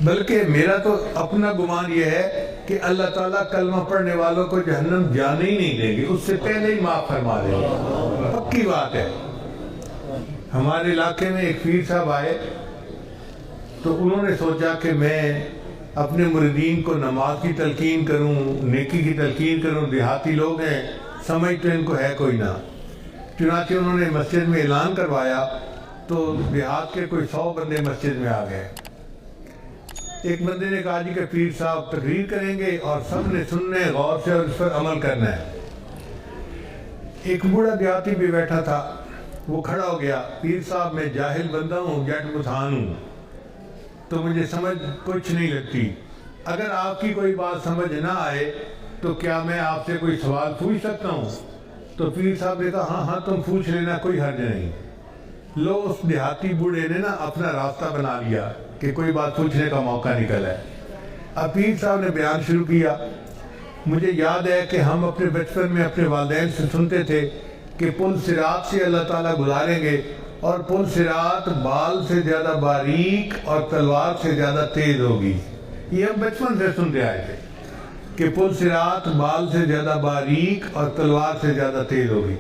بلکہ میرا تو اپنا گمان یہ ہے کہ اللہ تعالیٰ کلمہ پڑھنے والوں کو جہنم جانے ہی نہیں دیں گے، اس سے پہلے ہی معاف فرما دیں گے، پکی بات ہے۔ ہمارے علاقے میں ایک پیر صاحب آئے تو انہوں نے سوچا کہ میں اپنے مریدین کو نماز کی تلقین کروں، نیکی کی تلقین کروں، دیہاتی لوگ ہیں، سمجھ تو ان کو ہے کوئی نہ۔ چنانچہ انہوں نے مسجد میں اعلان کروایا تو دیہات کے کوئی 100 بندے مسجد میں آ گئے۔ ایک بندے نے کہا جی کہ پیر صاحب تقریر کریں گے اور سب نے سننے، غور سے اور اس پر عمل کرنا ہے۔ ایک بوڑھا دیہاتی بھی بیٹھا تھا، وہ کھڑا ہو گیا، پیر صاحب میں جاہل بندہ ہوں، جٹ بتھان ہوں، تو مجھے سمجھ کچھ نہیں لگتی، اگر آپ کی کوئی بات سمجھ نہ آئے تو کیا میں آپ سے کوئی سوال پوچھ سکتا ہوں؟ تو پیر صاحب نے کہا ہاں تم پوچھ لینا، کوئی حرج نہیں۔ لو اس دیہاتی بوڑھے نے نا اپنا راستہ بنا لیا کہ کوئی بات پوچھنے کا موقع نکل ہے۔ اب پیر صاحب نے بیان شروع کیا، مجھے یاد ہے کہ ہم اپنے بچپن میں اپنے والدین سے سنتے تھے کہ پل صراط سے اللہ تعالیٰ گزاریں گے اور پل صراط بال سے زیادہ باریک اور تلوار سے زیادہ تیز ہوگی۔ یہ ہم بچپن سے سنتے آئے تھے کہ پل صراط بال سے زیادہ باریک اور تلوار سے زیادہ تیز ہوگی۔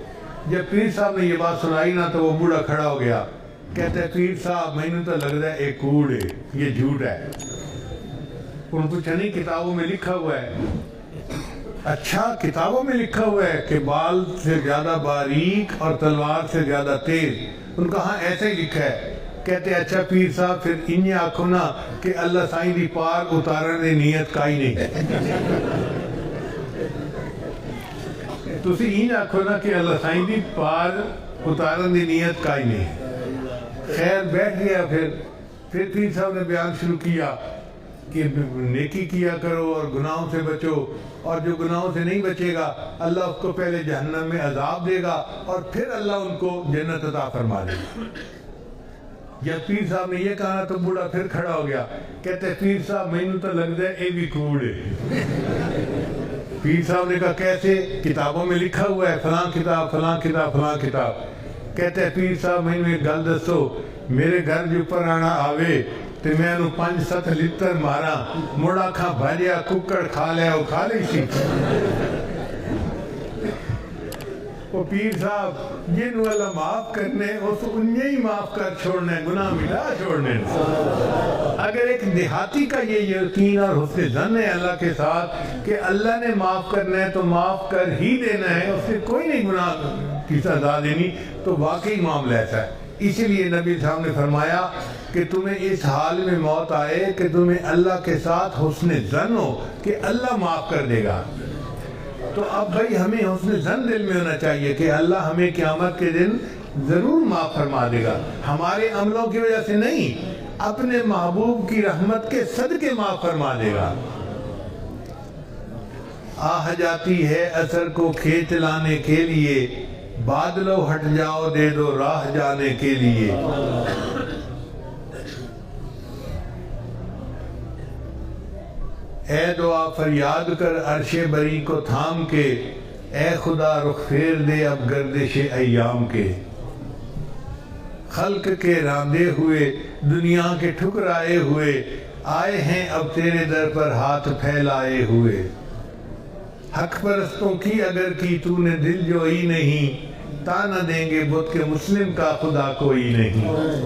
جب پیر صاحب نے یہ بات سنائی نا تو وہ بوڑھا کھڑا ہو گیا، کہتے ہیں پیر صاحب میں نے تو لگ رہا ہے ایک کوڑ ہے، یہ جھوٹ ہے۔ انہوں نے پوچھا نہیں کتابوں میں لکھا ہوا ہے۔ اچھا کتابوں میں لکھا ہوا ہے کہ بال سے زیادہ باریک اور تلوار سے زیادہ تیز؟ ان کا ہاں ایسے ہی لکھا ہے۔ کہتے ہیں اچھا پیر صاحب پھر انہیں آنکھوں نا کہ اللہ سائیں دی پار اتارنے نیت کا ہی نہیں، تسی انہیں آنکھوں نا کہ اللہ سائیں دی پار اتارنے نیت کا ہی نہیں۔ خیر بیٹھ گیا، پھر پیر صاحب نے بیان شروع کیا کہ نیکی کیا کرو اور گناہوں سے بچو، اور جو گناہوں سے نہیں بچے گا اللہ اس کو پہلے جہنم میں عذاب دے گا اور پھر اللہ ان کو جنت عطا فرما دے گا۔ جب پیر صاحب نے یہ کہا تو بوڑھا پھر کھڑا ہو گیا، کہتے پیر صاحب میں نے تو لگ رہا ہے اے بھی کوڑ ہے۔ پیر صاحب نے کہا کیسے؟ کتابوں میں لکھا ہوا ہے فلاں کتاب فلاں کتاب فلاں کتاب۔ کہتے ہیں پیر صاحب میں نے ایک گل دسو، میرے گھر جو اوپر آنا آوے تو میں انہوں 5-7 لتر مارا، مڑا کھا بھاجیا ککڑ کھا لیا، وہ کھا لی سی۔ وہ پیر صاحب جنہوں اللہ معاف کرنے اس انہیں ہی معاف کر چھوڑنے، گناہ ملا چھوڑنے۔ اگر ایک دیہاتی کا یہ یقین اور حسن ظن ہے اللہ کے ساتھ کہ اللہ نے معاف کرنا ہے تو معاف کر ہی دینا ہے، اس نے کوئی نہیں گناہ کی سزا دینی، تو واقعی معاملہ ایسا ہے۔ اسی لیے نبی صاحب نے فرمایا کہ تمہیں اس حال میں موت آئے کہ تمہیں اللہ کے ساتھ حسن ظن ہو کہ اللہ معاف کر دے گا۔ تو اب بھائی ہمیں حسن ظن دل میں ہونا چاہیے کہ اللہ ہمیں قیامت کے دن ضرور معاف فرما دے گا، ہمارے عملوں کی وجہ سے نہیں، اپنے محبوب کی رحمت کے صدقے معاف فرما دے گا۔ آہ جاتی ہے اثر کو کھینچ لانے کے لیے، بادلو ہٹ جاؤ دے دو راہ جانے کے لیے۔ اے دعا فریاد کر عرش بری کو تھام کے، اے خدا رخ پھیر دے اب گردش ایام کے۔ خلق کے راندے ہوئے دنیا کے ٹھکرائے ہوئے، آئے ہیں اب تیرے در پر ہاتھ پھیلائے ہوئے۔ حق پرستوں کی اگر کی تو نے دل جوئی نہیں، تانا دیں گے بت کے مسلم کا خدا کوئی نہیں۔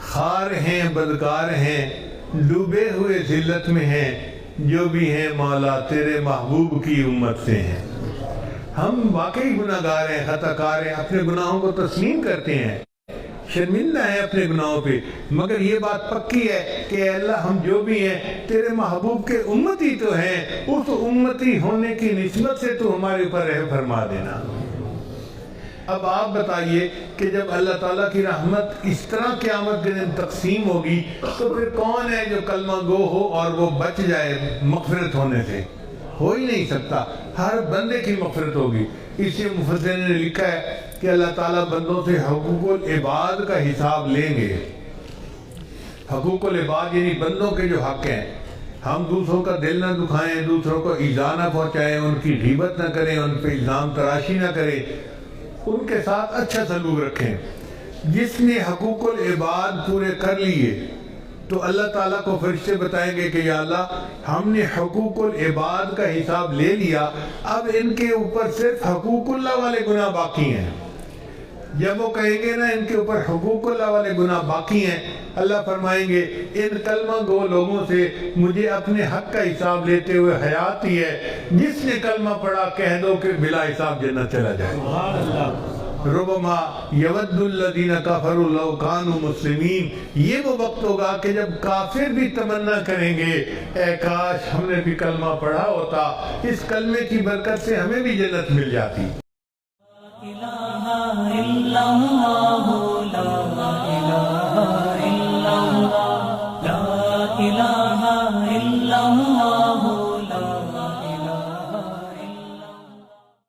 خار ہیں بدکار ہیں ڈوبے ہوئے ذلت میں ہیں، جو بھی ہیں مولا تیرے محبوب کی امت سے ہیں۔ ہم واقعی گناہگار ہیں، خطا کار ہیں، اپنے گناہوں کو تسلیم کرتے ہیں، شرمندہ ہیں اپنے گناہوں پہ، مگر یہ بات پکی ہے کہ اے اللہ ہم جو بھی ہیں تیرے محبوب کے امتی تو ہیں، اس امتی ہونے کی نسبت سے تو ہمارے اوپر رحم فرما دینا۔ اب آپ بتائیے کہ جب اللہ تعالیٰ کی رحمت اس طرح قیامت کے دن تقسیم ہوگی تو پھر کون ہے جو کلمہ گو ہو اور وہ بچ جائے مغفرت ہونے سے؟ ہو ہی نہیں سکتا، ہر بندے کی مغفرت ہوگی۔ اس سے مفسرین نے لکھا ہے کہ اللہ تعالیٰ بندوں سے حقوق العباد کا حساب لیں گے۔ حقوق العباد یعنی بندوں کے جو حق ہیں، ہم دوسروں کا دل نہ دکھائیں، دوسروں کو ایذا نہ پہنچائیں، ان کی غیبت نہ کریں، ان پہ الزام تراشی نہ کریں، ان کے ساتھ اچھا سلوک رکھیں۔ جس نے حقوق العباد پورے کر لیے تو اللہ تعالیٰ کو فرشتے بتائیں گے کہ یا اللہ ہم نے حقوق العباد کا حساب لے لیا، اب ان کے اوپر صرف حقوق اللہ والے گناہ باقی ہیں۔ جب وہ کہیں گے نا ان کے اوپر حقوق اللہ والے گناہ باقی ہیں، اللہ فرمائیں گے ان کلمہ گو لوگوں سے مجھے اپنے حق کا حساب لیتے ہوئے حیات ہی ہے، جس نے کلمہ پڑھا کہہ دو کہ بلا حساب جنت چلا جائے۔ ربما یود الذین کفروا لو کانوا مسلمین، یہ وہ وقت ہوگا کہ جب کافر بھی تمنا کریں گے اے کاش ہم نے بھی کلمہ پڑھا ہوتا، اس کلمے کی برکت سے ہمیں بھی جنت مل جاتی۔